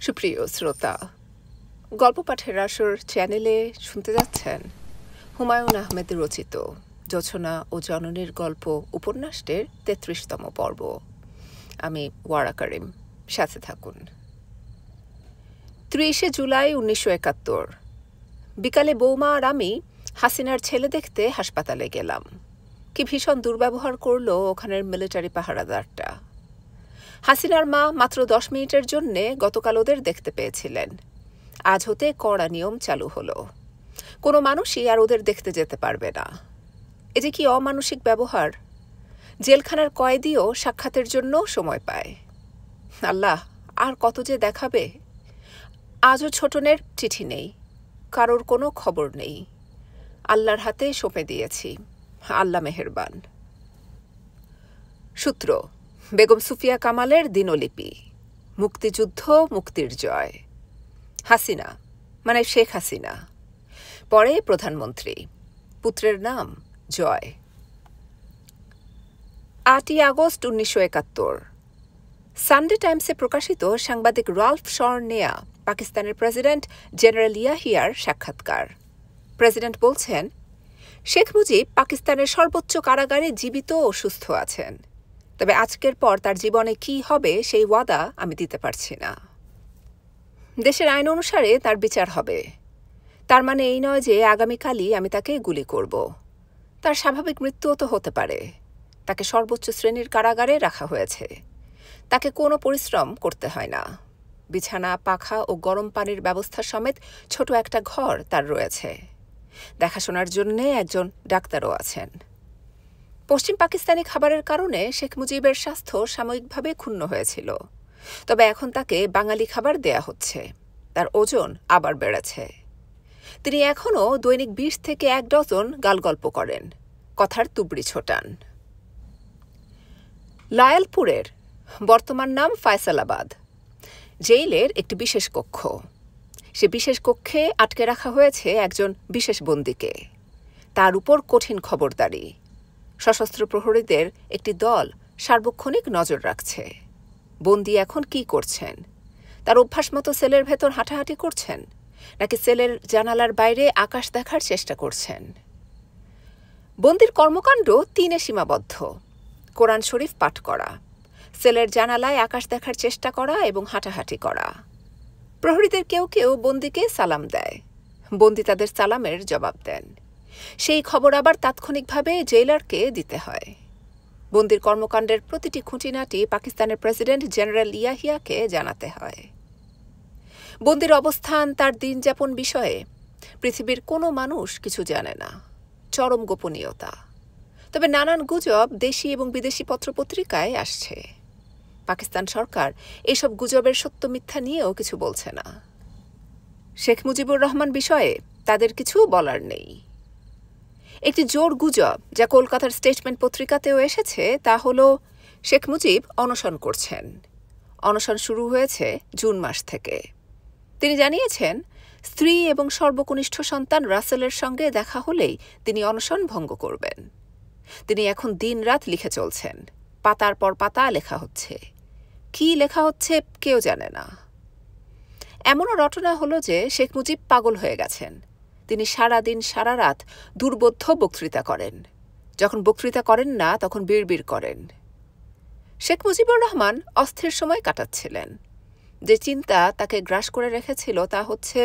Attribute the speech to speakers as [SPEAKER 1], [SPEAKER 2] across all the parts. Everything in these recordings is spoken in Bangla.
[SPEAKER 1] সুপ্রিয় শ্রোতা, গল্প পাঠের আসর চ্যানেলে শুনতে যাচ্ছেন হুমায়ুন আহমেদের রচিত জোছনা ও জননীর গল্প উপন্যাসটির ৩৩তম পর্ব। আমি ওয়ারা করিম, সাথে থাকুন। ৩০শে জুলাই ১৯৭১ বিকালে বৌমা আর আমি হাসিনার ছেলে দেখতে হাসপাতালে গেলাম। কি ভীষণ দুর্ব্যবহার করলো ওখানের মিলিটারি পাহারাদারটা। হাসিনার মা মাত্র ১০ মিনিটের জন্যে গতকাল ওদের দেখতে পেয়েছিলেন। আজ হতে কড়া নিয়ম চালু হলো। কোনো মানুষই আর ওদের দেখতে যেতে পারবে না। এ যে কি অমানসিক ব্যবহার! জেলখানার কয়েদিও সাক্ষাতের জন্য সময় পায়। আল্লাহ, আর কত যে দেখাবে! আজও ছোটনের চিঠি নেই, কারোর কোনো খবর নেই। আল্লাহর হাতে সঁপে দিয়েছি, আল্লাহ মেহেরবান। সূত্র: বেগম সুফিয়া কামালের দিনলিপি। মুক্তিযুদ্ধ, মুক্তির জয়। হাসিনা মানে শেখ হাসিনা, পরে প্রধানমন্ত্রী। পুত্রের নাম জয়। ৮ই আগস্ট ১৯৭১ সানডে টাইমসে প্রকাশিত সাংবাদিক রাল্ফ শর্ন নেয়া পাকিস্তানের প্রেসিডেন্ট জেনারেল ইয়াহিয়ার সাক্ষাৎকার। প্রেসিডেন্ট বলছেন, শেখ মুজিব পাকিস্তানের সর্বোচ্চ কারাগারে জীবিত ও সুস্থ আছেন, তবে আজকের পর তার জীবনে কি হবে সেই ওয়াদা আমি দিতে পারছি না। দেশের আইন অনুসারে তার বিচার হবে। তার মানে এই নয় যে আগামীকালই আমি তাকে গুলি করব। তার স্বাভাবিক মৃত্যুও তো হতে পারে। তাকে সর্বোচ্চ শ্রেণীর কারাগারে রাখা হয়েছে। তাকে কোনো পরিশ্রম করতে হয় না। বিছানা, পাখা ও গরম পানির ব্যবস্থা সমেত ছোট একটা ঘর তার রয়েছে। দেখাশোনার জন্যে একজন ডাক্তারও আছেন। পশ্চিম পাকিস্তানি খাবারের কারণে শেখ মুজিবের স্বাস্থ্য সাময়িকভাবে ক্ষুণ্ণ হয়েছিল, তবে এখন তাকে বাঙালি খাবার দেয়া হচ্ছে। তার ওজন আবার বেড়েছে। তিনি এখনও দৈনিক ২০ থেকে ১ ডজন গালগল্প করেন, কথার তুবড়ি ছোটান। লায়ালপুরের, বর্তমান নাম ফয়সালাবাদ, জেইলের একটি বিশেষ কক্ষ। সে বিশেষ কক্ষে আটকে রাখা হয়েছে একজন বিশেষ বন্দীকে। তার উপর কঠিন খবরদারি। সশস্ত্র প্রহরীদের একটি দল সার্বক্ষণিক নজর রাখছে। বন্দী এখন কি করছেন? তার অভ্যাস মতো সেলের ভেতর হাঁটাহাঁটি করছেন, নাকি সেলের জানালার বাইরে আকাশ দেখার চেষ্টা করছেন? বন্দির কর্মকাণ্ড ৩-এ সীমাবদ্ধ: কোরআন শরীফ পাঠ করা, সেলের জানালায় আকাশ দেখার চেষ্টা করা এবং হাঁটাহাঁটি করা। প্রহরীদের কেউ কেউ বন্দিকে সালাম দেয়। বন্দি তাদের সালামের জবাব দেন। সেই খবর আবার তাৎক্ষণিকভাবে জেলারকে দিতে হয়। বন্দির কর্মকাণ্ডের প্রতিটি খুঁটিনাটি পাকিস্তানের প্রেসিডেন্ট জেনারেল ইয়াহিয়াকে জানাতে হয়। বন্দির অবস্থান, তার দিনযাপন বিষয়ে পৃথিবীর কোনো মানুষ কিছু জানে না। চরম গোপনীয়তা। তবে নানান গুজব দেশি এবং বিদেশি পত্রপত্রিকায় আসছে। পাকিস্তান সরকার এসব গুজবের সত্য মিথ্যা নিয়েও কিছু বলছে না। শেখ মুজিবুর রহমান বিষয়ে তাদের কিছু বলার নেই। একটি জোর গুজব, যা কলকাতার স্টেটমেন্ট পত্রিকাতেও এসেছে, তা হল শেখ মুজিব অনশন করছেন। অনশন শুরু হয়েছে জুন মাস থেকে। তিনি জানিয়েছেন, স্ত্রী এবং সর্বকনিষ্ঠ সন্তান রাসেলের সঙ্গে দেখা হলেই তিনি অনশন ভঙ্গ করবেন। তিনি এখন দিনরাত লিখে চলছেন। পাতার পর পাতা লেখা হচ্ছে। কি লেখা হচ্ছে কেউ জানে না। এমনও রটনা হলো যে শেখ মুজিব পাগল হয়ে গেছেন। তিনি সারা দিন সারা রাত দুর্বোধ্য বক্তৃতা করেন। যখন বক্তৃতা করেন না, তখন বিড়বিড় করেন। শেখ মুজিবুর রহমান অস্থির সময় কাটাচ্ছিলেন। যে চিন্তা তাকে গ্রাস করে রেখেছিল তা হচ্ছে,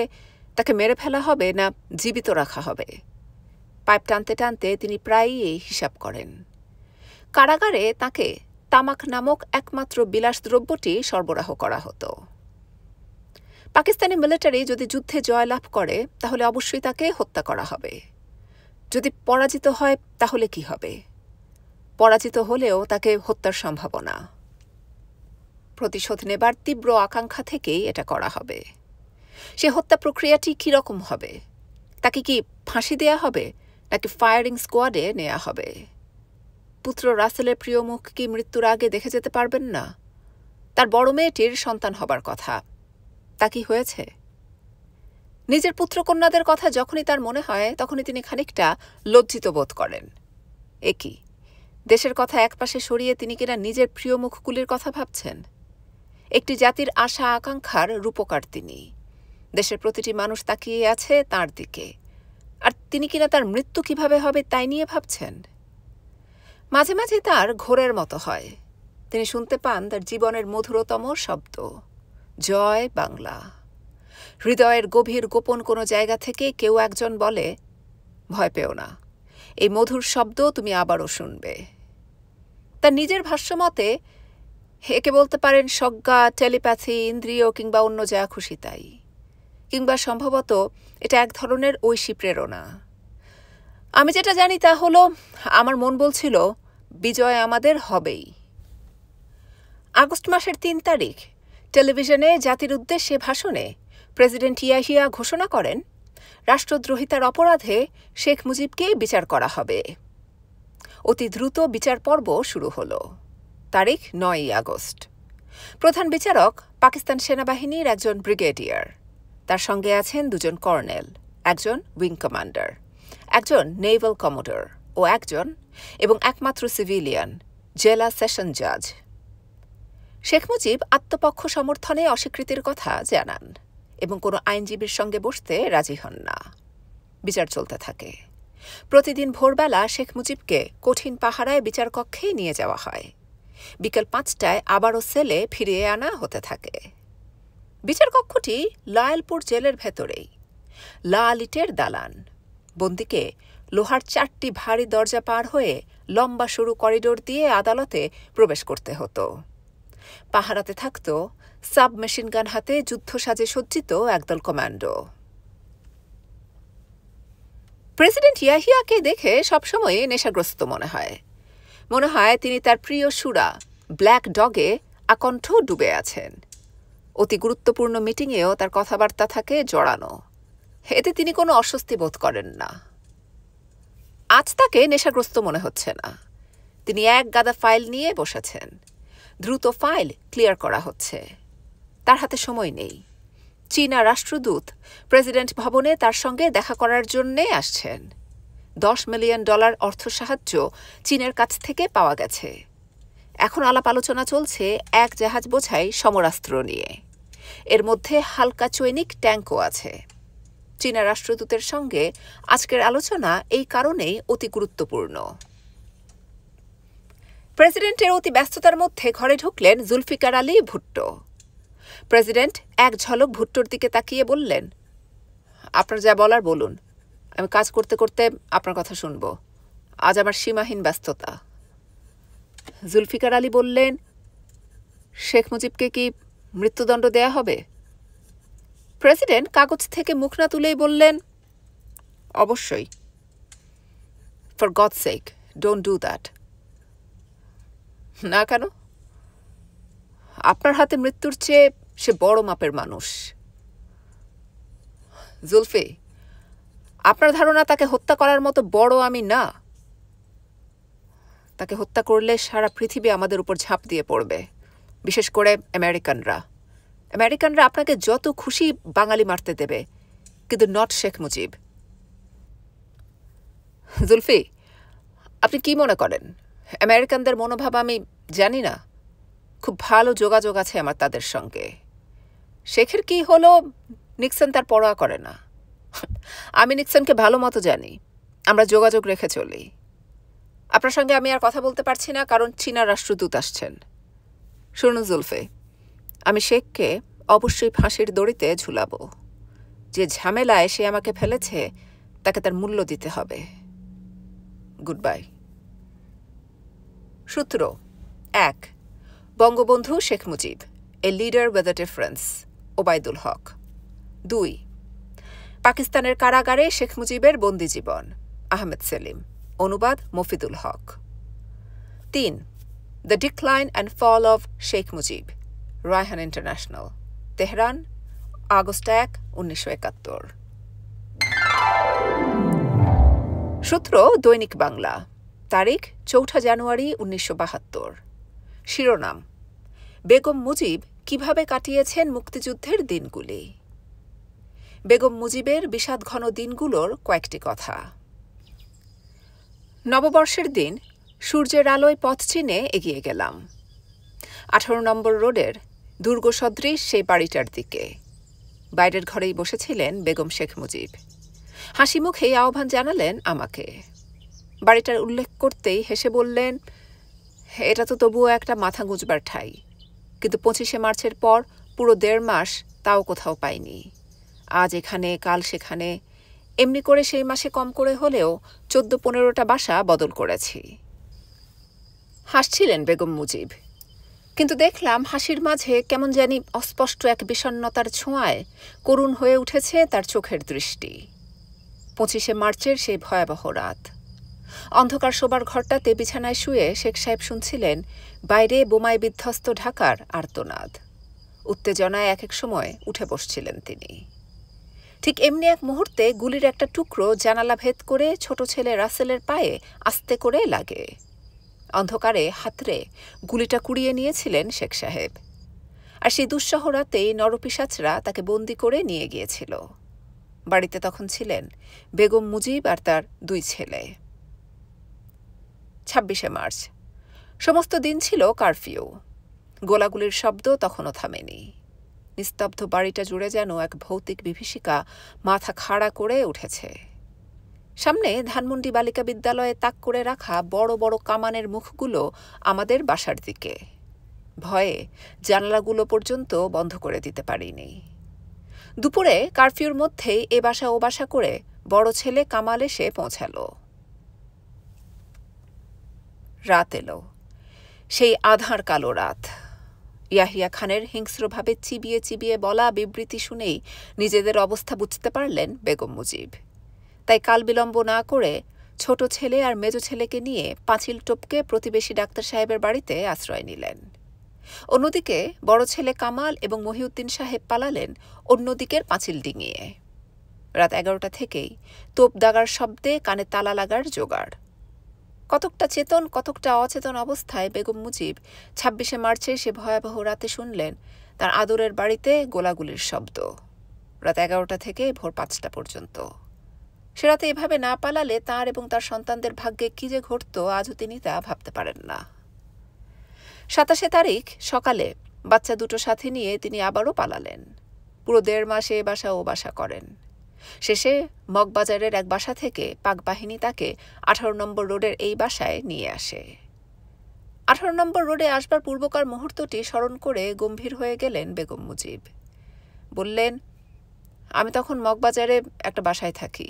[SPEAKER 1] তাকে মেরে ফেলা হবে না জীবিত রাখা হবে। পাইপ টানতে টানতে তিনি প্রায়ই এই হিসাব করেন। কারাগারে তাকে তামাক নামক একমাত্র বিলাসদ্রব্যটি সরবরাহ করা হতো। পাকিস্তানি মিলিটারি যদি যুদ্ধে জয়লাভ করে, তাহলে অবশ্যই তাকে হত্যা করা হবে। যদি পরাজিত হয়, তাহলে কি হবে? পরাজিত হলেও তাকে হত্যার সম্ভাবনা। প্রতিশোধ নেবার তীব্র আকাঙ্ক্ষা থেকেই এটা করা হবে। সে হত্যা প্রক্রিয়াটি কীরকম হবে? তাকে কি ফাঁসি দেয়া হবে, নাকি ফায়ারিং স্কোয়াডে নেওয়া হবে? পুত্র রাসেলের প্রিয় মুখ কি মৃত্যুর আগে দেখে যেতে পারবেন না? তার বড় মেয়েটির সন্তান হবার কথা, তা কি হয়েছে? নিজের পুত্রকন্যাদের কথা যখনই তার মনে হয়, তখনই তিনি খানিকটা লজ্জিত বোধ করেন। একই দেশের কথা একপাশে সরিয়ে তিনি কিনা নিজের প্রিয় মুখগুলির কথা ভাবছেন। একটি জাতির আশা আকাঙ্ক্ষার রূপকার তিনি। দেশের প্রতিটি মানুষ তাকিয়ে আছে তাঁর দিকে, আর তিনি কিনা তার মৃত্যু কিভাবে হবে তাই নিয়ে ভাবছেন। মাঝে মাঝে তার ঘোরের মতো হয়। তিনি শুনতে পান তার জীবনের মধুরতম শব্দ, জয় বাংলা। হৃদয়ের গভীর গোপন কোনো জায়গা থেকে কেউ একজন বলে, ভয় পেও না, এই মধুর শব্দ তুমি আবারও শুনবে। তার নিজের ভাষ্যমতে একে বলতে পারেন সজ্ঞা, টেলিপ্যাথি, ইন্দ্রিয় কিংবা অন্য যা খুশি তাই, কিংবা সম্ভবত এটা এক ধরনের ঐশী প্রেরণা। আমি যেটা জানি তা হলো, আমার মন বলছিল বিজয় আমাদের হবেই। আগস্ট মাসের ৩ তারিখ টেলিভিশনে জাতির উদ্দেশ্যে ভাষণে প্রেসিডেন্ট ইয়াহিয়া ঘোষণা করেন, রাষ্ট্রদ্রোহিতার অপরাধে শেখ মুজিবকে বিচার করা হবে। অতি দ্রুত বিচার পর্ব শুরু হল। তারিখ ৯ আগস্ট। প্রধান বিচারক পাকিস্তান সেনাবাহিনীর একজন ব্রিগেডিয়ার, তার সঙ্গে আছেন ২ জন কর্নেল, একজন উইং কমান্ডার, একজন নেভাল কমোডর ও এবং একমাত্র সিভিলিয়ান, জেলা সেশন জাজ। শেখ মুজিব আত্মপক্ষ সমর্থনে অস্বীকৃতির কথা জানান এবং কোনো আইনজীবীর সঙ্গে বসতে রাজি হন না। বিচার চলতে থাকে। প্রতিদিন ভোরবেলা শেখ মুজিবকে কঠিন পাহারায় বিচারকক্ষে নিয়ে যাওয়া হয়। বিকেল ৫টায় আবারও সেলে ফিরিয়ে আনা হতে থাকে। বিচারকক্ষটি লায়লপুর জেলের ভেতরেই। লাল ইটের দালান। বন্দীকে লোহার ৪টি ভারী দরজা পার হয়ে লম্বা সরু করিডোর দিয়ে আদালতে প্রবেশ করতে হতো। পাহারাতে থাকত সাব মেশিন গান হাতে যুদ্ধ সাজে সজ্জিত একদল কমান্ডো। প্রেসিডেন্ট ইয়াহিয়াকে দেখে সবসময় নেশাগ্রস্ত মনে হয়। মনে হয় তিনি তার প্রিয় সুরা ব্ল্যাক ডগে আকণ্ঠ ডুবে আছেন। অতি গুরুত্বপূর্ণ মিটিংয়েও তার কথাবার্তা থাকে জড়ানো। এতে তিনি কোনো অস্বস্তি বোধ করেন না। আজ তাকে নেশাগ্রস্ত মনে হচ্ছে না। তিনি এক গাদা ফাইল নিয়ে বসেছেন। দ্রুত ফাইল ক্লিয়ার করা হচ্ছে। তার হাতে সময় নেই। চীনা রাষ্ট্রদূত প্রেসিডেন্ট ভবনে তার সঙ্গে দেখা করার জন্যে আসছেন। $10 মিলিয়ন অর্থ সাহায্য চীনের কাছ থেকে পাওয়া গেছে। এখন আলাপ আলোচনা চলছে এক জাহাজ বোঝাই সমরাস্ত্র নিয়ে। এর মধ্যে হালকা চৈনিক ট্যাঙ্কও আছে। চীনা রাষ্ট্রদূতের সঙ্গে আজকের আলোচনা এই কারণেই অতি গুরুত্বপূর্ণ। প্রেসিডেন্টের অতি ব্যস্ততার মধ্যে ঘরে ঢুকলেন জুলফিকার আলী ভুট্টো। প্রেসিডেন্ট এক ঝলক ভুট্টোর দিকে তাকিয়ে বললেন, আপনার যা বলার বলুন, আমি কাজ করতে করতে আপনার কথা শুনব। আজ আমার সীমাহীন ব্যস্ততা। জুলফিকার আলী বললেন, শেখ মুজিবকে কি মৃত্যুদণ্ড দেয়া হবে? প্রেসিডেন্ট কাগজ থেকে মুখ না তুলেই বললেন, অবশ্যই। For gods sec, don't do that. না কেন? আপনার হাতে মৃত্যুর চেয়ে সে বড় মাপের মানুষ। জুলফি, আপনার ধারণা তাকে হত্যা করার মতো বড় আমি না? তাকে হত্যা করলে সারা পৃথিবী আমাদের উপর ঝাঁপ দিয়ে পড়বে, বিশেষ করে আমেরিকানরা। আমেরিকানরা আপনাকে যত খুশি বাঙালি মারতে দেবে, কিন্তু নট শেখ মুজিব। জুলফি, আপনি কি মনে করেন আমেরিকানদের মনোভাব আমি জানি না? খুব ভালো যোগাযোগ আছে আমার তাদের সঙ্গে। শেখের কি হলো, নিক্সন তার পরোয়া করে না। আমি নিক্সনকে ভালো মতো জানি। আমরা যোগাযোগ রেখে চলি। আপনার সঙ্গে আমি আর কথা বলতে পারছি না, কারণ চীনা রাষ্ট্রদূত আসছেন। শুনুন জুলফি, আমি শেখকে অবশ্যই ফাঁসির দড়িতে ঝুলাবো। যে ঝামেলায় সে আমাকে ফেলেছে তাকে তার মূল্য দিতে হবে। Good bye. সূত্র ১, Bangabandhu Sheikh Mujib, a leader with a difference, Obaidul Haque. ২, পাকিস্তানের কারাগারে শেখ মুজিবের বন্দি জীবন, আহমেদ সেলিম, অনুবাদ Mofidul Haque. ৩, the decline and fall of Sheikh Mujib, Raihan international, Tehran, August ১, ১৯৭১। সূত্র দৈনিক বাংলা, তারিখ ৪ জানুয়ারি ১৯৭২। শিরোনাম, বেগম মুজিব কিভাবে কাটিয়েছেন মুক্তিযুদ্ধের দিনগুলি। বেগম মুজিবের বিষাদঘন দিনগুলোর কয়েকটি কথা। নববর্ষের দিন সূর্যের আলোয় পথ চিনে এগিয়ে গেলাম। ১৮ নম্বর রোডের দুর্গসদৃশ সেই বাড়িটার দিকে। বাইরের ঘরেই বসেছিলেন বেগম শেখ মুজিব। হাসি মুখেই আহ্বান জানালেন আমাকে। বাড়িটার উল্লেখ করতেই হেসে বললেন, এটা তো তবুও একটা মাথা গুঁজবার ঠাঁই, কিন্তু 25শে মার্চের পর পুরো 1.5 মাস তাও কোথাও পাইনি। আজ এখানে, কাল সেখানে, এমনি করে সেই মাসে কম করে হলেও 14-15টা বাসা বদল করেছি। হাসছিলেন বেগম মুজিব, কিন্তু দেখলাম হাসির মাঝে কেমন জানি অস্পষ্ট এক বিষণ্ণতার ছোঁয়ায় করুণ হয়ে উঠেছে তার চোখের দৃষ্টি। 25শে মার্চের সেই ভয়াবহ রাত। অন্ধকার শোবার ঘরটাতে বিছানায় শুয়ে শেখ সাহেব শুনছিলেন বাইরে বোমায় বিধ্বস্ত ঢাকার আর্তনাদ। উত্তেজনায় এক এক সময় উঠে বসছিলেন তিনি। ঠিক এমনি এক মুহূর্তে গুলির একটা টুকরো জানালা ভেদ করে ছোট ছেলে রাসেলের পায়ে আস্তে করে লাগে। অন্ধকারে হাতড়ে গুলিটা কুড়িয়ে নিয়েছিলেন শেখ সাহেব। আর সেই দুঃসহ রাতেই নরপিশাচরা তাকে বন্দি করে নিয়ে গিয়েছিল। বাড়িতে তখন ছিলেন বেগম মুজিব আর তার 2 ছেলে। 26শে মার্চ। সমস্ত দিন ছিল কারফিউ। গোলাগুলির শব্দ তখনও থামেনি। নিস্তব্ধ বাড়িটা জুড়ে যেন এক ভৌতিক বিভীষিকা মাথা খাড়া করে উঠেছে। সামনে ধানমন্ডি বালিকা বিদ্যালয়ে তাক করে রাখা বড় বড় কামানের মুখগুলো আমাদের বাসার দিকে। ভয়ে জানালাগুলো পর্যন্ত বন্ধ করে দিতে পারিনি। দুপুরে কারফিউর মধ্যেই এ বাসা ও বাসা করে বড় ছেলে কামাল এসে পৌঁছালো। রাত এলো, সেই আধার কালো রাত। ইয়াহিয়া খানের হিংস্রভাবে চিবিয়ে চিবিয়ে বলা বিবৃতি শুনেই নিজেদের অবস্থা বুঝতে পারলেন বেগম মুজিব। তাই কাল বিলম্ব না করে ছোট ছেলে আর মেজ ছেলেকে নিয়ে পাঁচিল টপকে প্রতিবেশী ডাক্তার সাহেবের বাড়িতে আশ্রয় নিলেন। অন্যদিকে বড় ছেলে কামাল এবং মহিউদ্দিন সাহেব পালালেন অন্যদিকের পাঁচিল ডিঙিয়ে। রাত 11টা থেকেই তোপ দাগার শব্দে কানে তালা লাগার জোগাড়। কতকটা চেতন কতকটা অচেতন অবস্থায় বেগম মুজিব 26শে মার্চে সে ভয়াবহ রাতে শুনলেন তার আদরের বাড়িতে গোলাগুলির শব্দ। রাত 11টা থেকে ভোর 5টা পর্যন্ত। সে রাতে এভাবে না পালালে তাঁর এবং তার সন্তানদের ভাগ্যে কি যে ঘটত আজও তিনি তা ভাবতে পারেন না। 27শে তারিখ সকালে বাচ্চা দুটো সাথে নিয়ে তিনি আবারও পালালেন। পুরো 1.5 মাসে এ বাসা ও বাসা করেন। শেষে মগবাজারের এক বাসা থেকে পাক বাহিনী তাকে 18 নম্বর রোডের এই বাসায় নিয়ে আসে। 18 নম্বর রোডে আসবার পূর্বকার মুহূর্তটি স্মরণ করে গম্ভীর হয়ে গেলেন বেগম মুজিব। বললেন, আমি তখন মগবাজারে একটা বাসায় থাকি।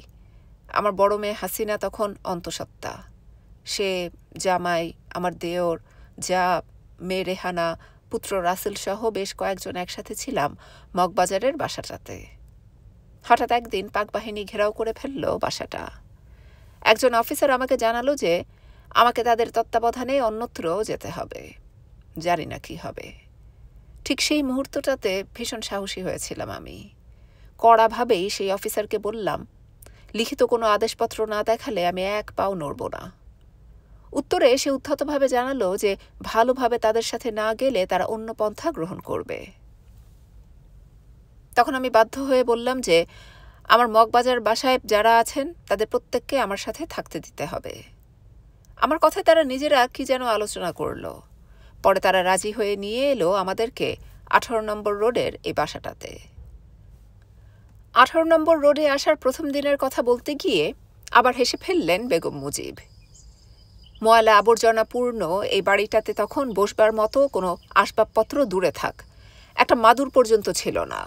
[SPEAKER 1] আমার বড় মেয়ে হাসিনা তখন অন্তঃসত্ত্বা। সে, জামাই, আমার দেওর, যা, মেয়ে রেহানা, পুত্র রাসেল সহ বেশ কয়েকজন একসাথে ছিলাম মগবাজারের বাসাটাতে। হঠাৎ একদিন পাক বাহিনী ঘেরাও করে ফেলল বাসাটা। একজন অফিসার আমাকে জানালো যে আমাকে তাদের তত্ত্বাবধানে অন্যত্র যেতে হবে। জানি না কি হবে। ঠিক সেই মুহূর্তটাতে ভীষণ সাহসী হয়েছিলাম আমি। কড়াভাবেই সেই অফিসারকে বললাম, লিখিত কোনো আদেশপত্র না দেখালে আমি এক পাও নড়ব না। উত্তরে সে উদ্ধতভাবে জানালো যে ভালোভাবে তাদের সাথে না গেলে তারা অন্য পন্থা গ্রহণ করবে। তখন আমি বাধ্য হয়ে বললাম যে আমার মগবাজার বাসায় যারা আছেন তাদের প্রত্যেককে আমার সাথে থাকতে দিতে হবে। আমার কথায় তারা নিজেরা কি যেন আলোচনা করল। পরে তারা রাজি হয়ে নিয়ে এলো আমাদেরকে 18 নম্বর রোডের এই বাসাটাতে। 18 নম্বর রোডে আসার প্রথম দিনের কথা বলতে গিয়ে আবার হেসে ফেললেন বেগম মুজিব। ময়লা আবর্জনাপূর্ণ এই বাড়িটাতে তখন বসবার মতো কোনো আসবাবপত্র দূরে থাক, একটা মাদুর পর্যন্ত ছিল না।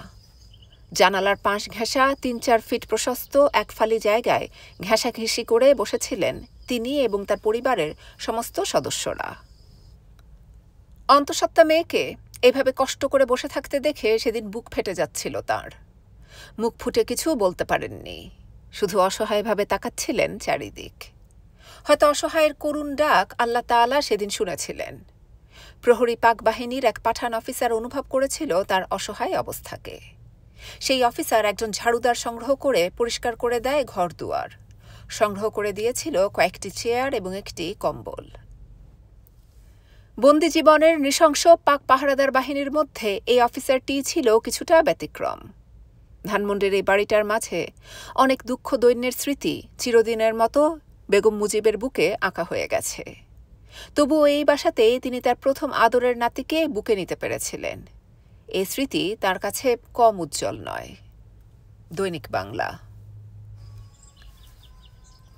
[SPEAKER 1] জানালার পাশ ঘেঁষা 3-4 ফিট প্রশস্ত এক ফালি জায়গায় ঘেঁষাঘেঁষি করে বসেছিলেন তিনি এবং তার পরিবারের সমস্ত সদস্যরা। অন্তঃসত্ত্বা মেয়েকে এভাবে কষ্ট করে বসে থাকতে দেখে সেদিন বুক ফেটে যাচ্ছিল তাঁর। মুখ ফুটে কিছু বলতে পারেননি, শুধু অসহায়ভাবে তাকাচ্ছিলেন চারিদিক। হয়তো অসহায়ের করুণ ডাক আল্লাহ তাআলা সেদিন শুনেছিলেন। প্রহরী পাক বাহিনীর এক পাঠান অফিসার অনুভব করেছিল তার অসহায় অবস্থাকে। সেই অফিসার একজন ঝাড়ুদার সংগ্রহ করে পরিষ্কার করে দেয় ঘর দুয়ার। সংগ্রহ করে দিয়েছিল কয়েকটি চেয়ার এবং একটি কম্বল। বন্দি জীবনের নৃশংস পাক পাহারাদার বাহিনীর মধ্যে এই অফিসারটি ছিল কিছুটা ব্যতিক্রম। ধানমন্ডির এই বাড়িটার মাঝে অনেক দুঃখ দৈন্যের স্মৃতি চিরদিনের মতো বেগম মুজিবের বুকে আঁকা হয়ে গেছে। তবুও এই বাসাতেই তিনি তার প্রথম আদরের নাতিকে বুকে নিতে পেরেছিলেন। এ স্মৃতি তার কাছে কম উজ্জ্বল নয়। দৈনিক বাংলা।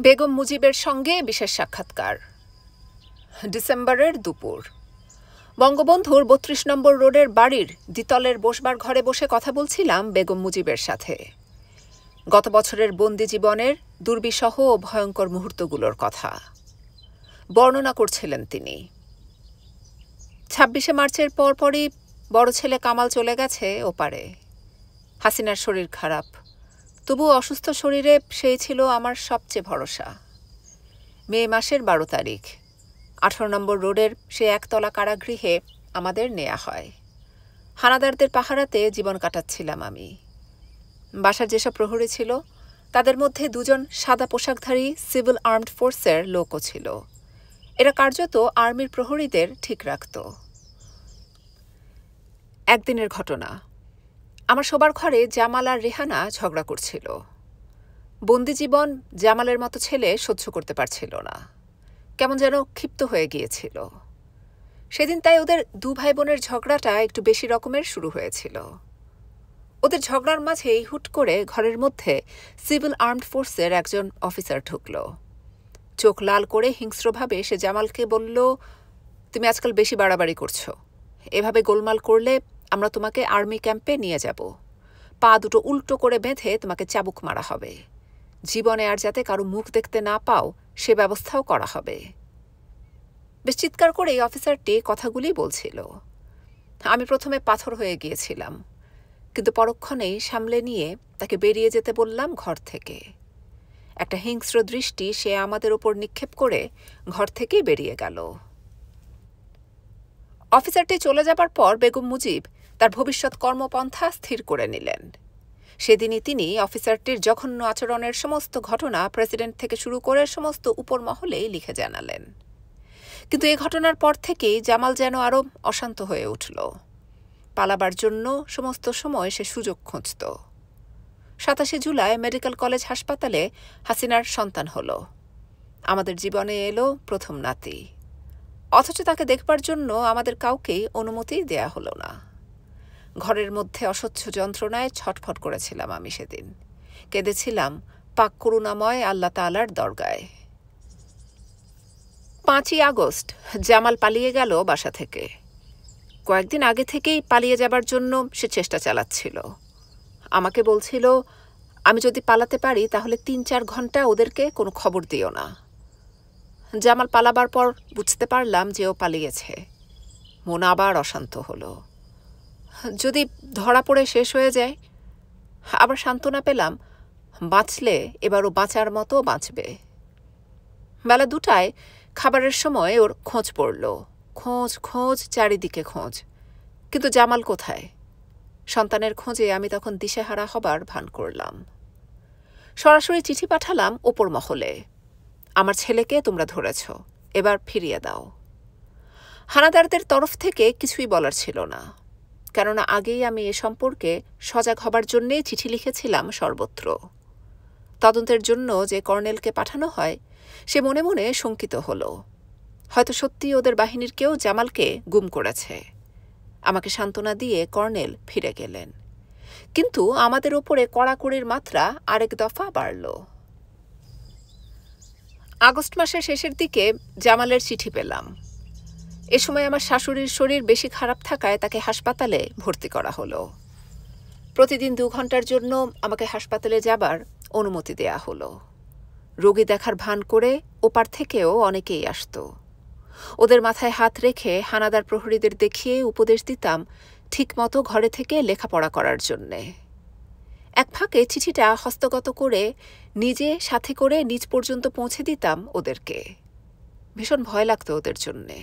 [SPEAKER 1] বেগম মুজিবের সঙ্গে বিশেষ সাক্ষাৎকার। ডিসেম্বরের দুপুর। বঙ্গবন্ধুর ৩২ নম্বর রোডের বাড়ির দ্বিতলের বসবার ঘরে বসে কথা বলছিলাম বেগম মুজিবের সাথে। গত বছরের বন্দি জীবনের দুর্বিষহ ও ভয়ঙ্কর মুহূর্তগুলোর কথা বর্ণনা করছিলেন তিনি। ২৬শে মার্চের পরপরই বড় ছেলে কামাল চলে গেছে ওপারে। হাসিনার শরীর খারাপ, তবু অসুস্থ শরীরে সেই ছিল আমার সবচেয়ে ভরসা। মে মাসের ১২ তারিখ ১৮ নম্বর রোডের সে একতলা কারাগৃহে আমাদের নেওয়া হয়। হানাদারদের পাহারাতে জীবন কাটাচ্ছিলাম আমি। বাসার যেসব প্রহরী ছিল তাদের মধ্যে দুজন সাদা পোশাকধারী সিভিল আর্মড ফোর্সের লোকও ছিল। এরা কার্যত আর্মির প্রহরীদের ঠিক রাখত। একদিনের ঘটনা, আমার শোবার ঘরে জামাল আর রেহানা ঝগড়া করছিল। বন্দি জীবন জামালের মতো ছেলে সহ্য করতে পারছিল না, কেমন যেন ক্ষিপ্ত হয়ে গিয়েছিল। সেদিন তাই ওদের দু ভাই বোনের ঝগড়াটা একটু বেশি রকমের শুরু হয়েছিল। ওদের ঝগড়ার মাঝেই হুট করে ঘরের মধ্যে সিভিল আর্মড ফোর্সের একজন অফিসার ঢুকল। চোখ লাল করে হিংস্রভাবে সে জামালকে বলল, তুমি আজকাল বেশি বাড়াবাড়ি করছো। এভাবে গোলমাল করলে আমরা তোমাকে আর্মি ক্যাম্পে নিয়ে যাব। পা দুটো উল্টো করে বেঁধে তোমাকে চাবুক মারা হবে। জীবনে আর যাতে কারো মুখ দেখতে না পাও সে ব্যবস্থাও করা হবে। বেশ চিৎকার করে এই অফিসারটি কথাগুলি বলছিল। আমি প্রথমে পাথর হয়ে গিয়েছিলাম, কিন্তু পরক্ষণেই সামলে নিয়ে তাকে বেরিয়ে যেতে বললাম ঘর থেকে। একটা হিংস্র দৃষ্টি সে আমাদের ওপর নিক্ষেপ করে ঘর থেকেই বেরিয়ে গেল। অফিসারটি চলে যাবার পর বেগম মুজিব তার ভবিষ্যৎ কর্মপন্থা স্থির করে নিলেন। সেদিনই তিনি অফিসারটির জঘন্য আচরণের সমস্ত ঘটনা প্রেসিডেন্ট থেকে শুরু করে সমস্ত উপর মহলেই লিখে জানালেন। কিন্তু এ ঘটনার পর থেকেই জামাল যেন আরও অশান্ত হয়ে উঠল। পালাবার জন্য সমস্ত সময় সে সুযোগ খুঁজত। ২৭শে জুলাই মেডিকেল কলেজ হাসপাতালে হাসিনার সন্তান হল। আমাদের জীবনে এলো প্রথম নাতি, অথচ তাকে দেখবার জন্য আমাদের কাউকেই অনুমতি দেয়া হলো না। ঘরের মধ্যে অসহ্য যন্ত্রণায় ছটফট করেছিলাম আমি সেদিন। কেঁদেছিলাম পাক করুণাময় আল্লাহ তাআলার দরগায়। ৫ই আগস্ট জামাল পালিয়ে গেল বাসা থেকে। কয়েকদিন আগে থেকেই পালিয়ে যাবার জন্য সে চেষ্টা চালাচ্ছিল। আমাকে বলছিল, আমি যদি পালাতে পারি তাহলে ৩-৪ ঘন্টা ওদেরকে কোনো খবর দিও না। জামাল পালাবার পর বুঝতে পারলাম যে ও পালিয়েছে। মন আবার অশান্ত হলো। যদি ধরা পড়ে শেষ হয়ে যায়। আবার সান্ত্বনা পেলাম, বাঁচলে এবার ও বাঁচার মতো বাঁচবে। বেলা ২টায় খাবারের সময় ওর খোঁজ পড়ল। খোঁজ চারিদিকে খোঁজ, কিন্তু জামাল কোথায়? সন্তানের খোঁজে আমি তখন দিশেহারা হবার ভান করলাম। সরাসরি চিঠি পাঠালাম ওপর মহলে, আমার ছেলেকে তোমরা ধরেছ, এবার ফিরিয়ে দাও। হানাদারদের তরফ থেকে কিছুই বলার ছিল না, কেননা আগেই আমি এ সম্পর্কে সজাগ হবার জন্যেই চিঠি লিখেছিলাম সর্বত্র। তদন্তের জন্য যে কর্নেলকে পাঠানো হয় সে মনে মনে শঙ্কিত হল। হয়তো সত্যি ওদের বাহিনীর কেউ জামালকে গুম করেছে। আমাকে সান্ত্বনা দিয়ে কর্নেল ফিরে গেলেন, কিন্তু আমাদের ওপরে কড়াকড়ির মাত্রা আরেক দফা বাড়ল। আগস্ট মাসের শেষের দিকে জামালের চিঠি পেলাম। এ সময় আমার শাশুড়ির শরীর বেশি খারাপ থাকায় তাকে হাসপাতালে ভর্তি করা হলো। প্রতিদিন ২ ঘন্টার জন্য আমাকে হাসপাতালে যাবার অনুমতি দেয়া হলো। রোগী দেখার ভান করে ওপার থেকেও অনেকেই আসত। ওদের মাথায় হাত রেখে হানাদার প্রহরীদের দেখিয়ে উপদেশ দিতাম ঠিকমতো ঘরে থেকে লেখাপড়া করার জন্যে। এক ফাঁকে চিঠিটা হস্তগত করে নিজে সাথে করে নিজ পর্যন্ত পৌঁছে দিতাম ওদেরকে। ভীষণ ভয় লাগত ওদের জন্যে,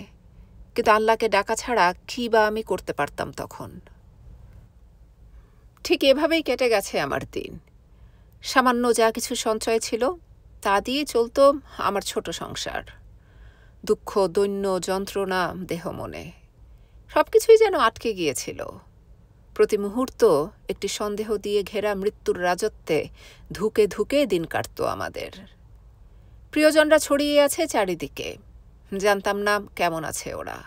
[SPEAKER 1] কিন্তু আল্লাহকে ডাকা ছাড়া কি বা আমি করতে পারতাম তখন। ঠিক এভাবেই কেটে গেছে আমার দিন। সামান্য যা কিছু সঞ্চয় ছিল তা দিয়ে চলত আমার ছোট সংসার। দুঃখ, দৈন্য, যন্ত্রণা দেহ মনে সবকিছুই যেন আটকে গিয়েছিল। প্রতি মুহূর্ত একটি সন্দেহ দিয়ে ঘেরা মৃত্যুর রাজত্বে ধুকে ধুকে দিন কাটত আমাদের। প্রিয়জনরা ছড়িয়ে আছে চারিদিকে, জানতাম না কেমন আছে ওরা।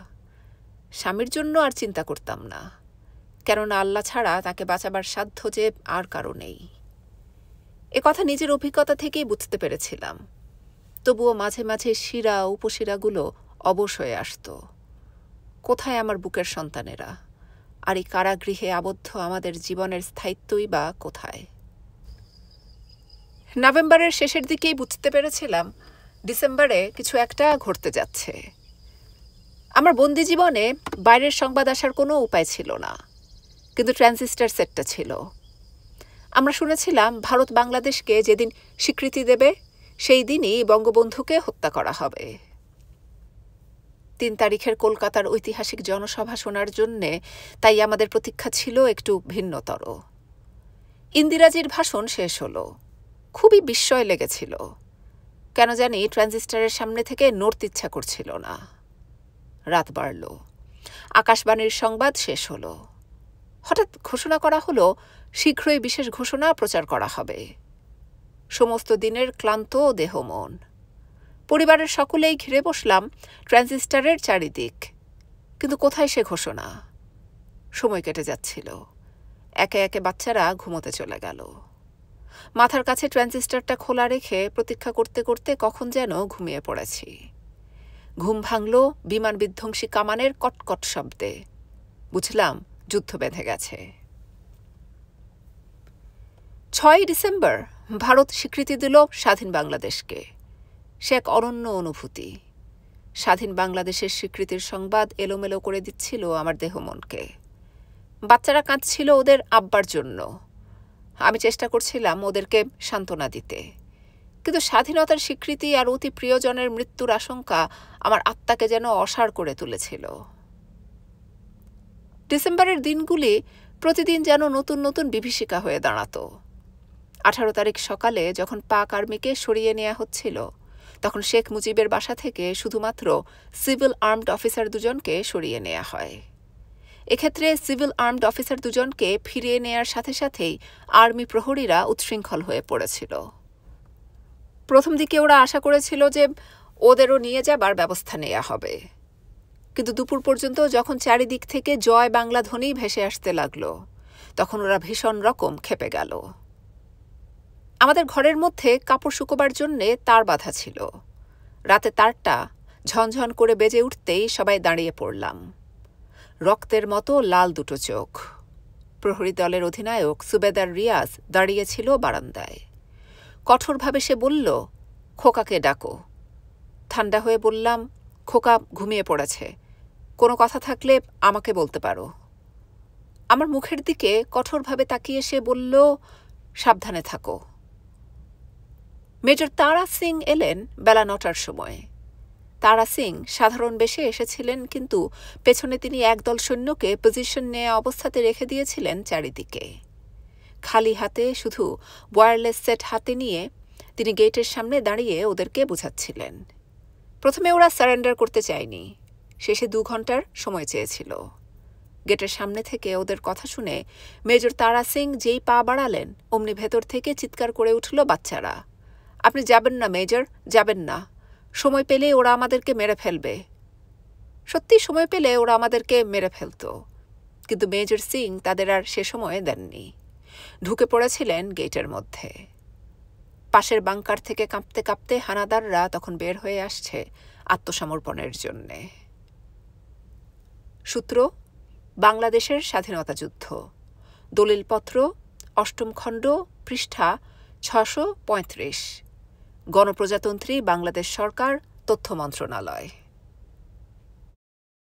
[SPEAKER 1] স্বামীর জন্য আর চিন্তা করতাম না, কেননা আল্লাহ ছাড়া তাকে বাঁচাবার সাধ্য যে আর কারো নেই। কথা নিজের অভিজ্ঞতা থেকেই বুঝতে পেরেছিলাম। তবুও মাঝে মাঝে শিরা উপশিরাগুলো অবশ হয়ে আসত। কোথায় আমার বুকের সন্তানেরা? আর এই কারাগৃহে আবদ্ধ আমাদের জীবনের স্থায়িত্বই বা কোথায়? নভেম্বরের শেষের দিকেই বুঝতে পেরেছিলাম ডিসেম্বরে কিছু একটা ঘটতে যাচ্ছে। আমার বন্দি জীবনে বাইরের সংবাদ আসার কোনো উপায় ছিল না, কিন্তু ট্রানজিস্টর সেটটা ছিল। আমরা শুনেছিলাম ভারত বাংলাদেশকে যেদিন স্বীকৃতি দেবে সেই দিনই বঙ্গবন্ধুকে হত্যা করা হবে। ৩ তারিখের কলকাতার ঐতিহাসিক জনসভা শোনার জন্যে তাই আমাদের প্রতীক্ষা ছিল একটু ভিন্নতর। ইন্দিরাজির ভাষণ শেষ হলো। খুবই বিস্ময় লেগেছিল। কেন জানি ট্রানজিস্টরের সামনে থেকে নড়তে ইচ্ছা করছিল না। রাত বাড়ল। আকাশবাণীর সংবাদ শেষ হলো। হঠাৎ ঘোষণা করা হলো শীঘ্রই বিশেষ ঘোষণা প্রচার করা হবে। সমস্ত দিনের ক্লান্ত দেহ মন। পরিবারের সকলেই ঘিরে বসলাম ট্রানজিস্টরের চারিদিক। কিন্তু কোথায় সে ঘোষণা? সময় কেটে যাচ্ছিল। একে একে বাচ্চারা ঘুমোতে চলে গেল। মাথার কাছে ট্রানজিস্টরটা খোলা রেখে প্রতীক্ষা করতে করতে কখন যেন ঘুমিয়ে পড়েছি। ঘুম ভাঙল বিমান বিধ্বংসী কামানের কটকট শব্দে। বুঝলাম যুদ্ধ বেঁধে গেছে। ৬ ডিসেম্বর ভারত স্বীকৃতি দিল স্বাধীন বাংলাদেশকে। সে এক অনন্য অনুভূতি। স্বাধীন বাংলাদেশের স্বীকৃতির সংবাদ এলোমেলো করে দিচ্ছিল আমার দেহ মনকে। বাচ্চারা কাঁদছিল ওদের আব্বার জন্য। আমি চেষ্টা করছিলাম ওদেরকে সান্ত্বনা দিতে, কিন্তু স্বাধীনতার স্বীকৃতি আর অতি প্রিয়জনের মৃত্যুর আশঙ্কা আমার আত্মাকে যেন অসাড় করে তুলেছিল। ডিসেম্বরের দিনগুলি প্রতিদিন যেন নতুন নতুন বিভীষিকা হয়ে দাঁড়াত। 18 তারিখ সকালে যখন পাক আর্মিকে সরিয়ে নেওয়া হচ্ছিল, তখন শেখ মুজিবের বাসা থেকে শুধুমাত্র সিভিল আর্মড অফিসার দুজনকে সরিয়ে নেওয়া হয়। এক্ষেত্রে সিভিল আর্মড অফিসার দুজনকে ফিরিয়ে নেয়ার সাথে সাথেই আর্মি প্রহরীরা উচ্ছৃঙ্খল হয়ে পড়েছিল। প্রথম দিকে ওরা আশা করেছিল যে ওদেরও নিয়ে যাবার ব্যবস্থা নেওয়া হবে, কিন্তু দুপুর পর্যন্ত যখন চারিদিক থেকে জয় বাংলা ধ্বনি ভেসে আসতে লাগলো, তখন ওরা ভীষণ রকম ক্ষেপে গেল। আমাদের ঘরের মধ্যে কাপড় শুকোবার জন্যে তার বাঁধা ছিল। রাতে তারটা ঝনঝন করে বেজে উঠতেই সবাই দাঁড়িয়ে পড়লাম। রক্তের মতো লাল দুটো চোখ। প্রহরী দলের অধিনায়ক সুবেদার রিয়াজ দাঁড়িয়েছিল বারান্দায়। কঠোরভাবে সে বলল, খোকাকে ডাকো। ঠান্ডা হয়ে বললাম, খোকা ঘুমিয়ে পড়েছে, কোনো কথা থাকলে আমাকে বলতে পারো। আমার মুখের দিকে কঠোরভাবে তাকিয়ে সে বলল, সাবধানে থাকো। মেজর তারা সিং এলেন বেলা 9টার সময়। তারা সিং সাধারণ বেশে এসেছিলেন, কিন্তু পেছনে তিনি একদল সৈন্যকে পজিশন নেয়া অবস্থাতে রেখে দিয়েছিলেন চারিদিকে। খালি হাতে, শুধু ওয়্যারলেস সেট হাতে নিয়ে তিনি গেটের সামনে দাঁড়িয়ে ওদেরকে বোঝাচ্ছিলেন। প্রথমে ওরা সারেন্ডার করতে চায়নি, শেষে 2 ঘন্টার সময় চেয়েছিল। গেটের সামনে থেকে ওদের কথা শুনে মেজর তারা সিং যেই পা বাড়ালেন, অমনি ভেতর থেকে চিৎকার করে উঠল বাচ্চারা, আপনি যাবেন না মেজর, যাবেন না। সময় পেলে ওরা আমাদেরকে মেরে ফেলবে। সত্যি সময় পেলে ওরা আমাদেরকে মেরে ফেলত, কিন্তু মেজর সিং তাদের আর সে সময় দেননি। ঢুকে পড়েছিলেন গেটের মধ্যে। পাশের বাংকার থেকে কাঁপতে কাঁপতে হানাদাররা তখন বের হয়ে আসছে আত্মসমর্পণের জন্যে। সূত্র: বাংলাদেশের স্বাধীনতা যুদ্ধ। দলিলপত্র 8ম খণ্ড, পৃষ্ঠা 635। গণপ্রজাতন্ত্রী বাংলাদেশ সরকার, তথ্য মন্ত্রণালয়।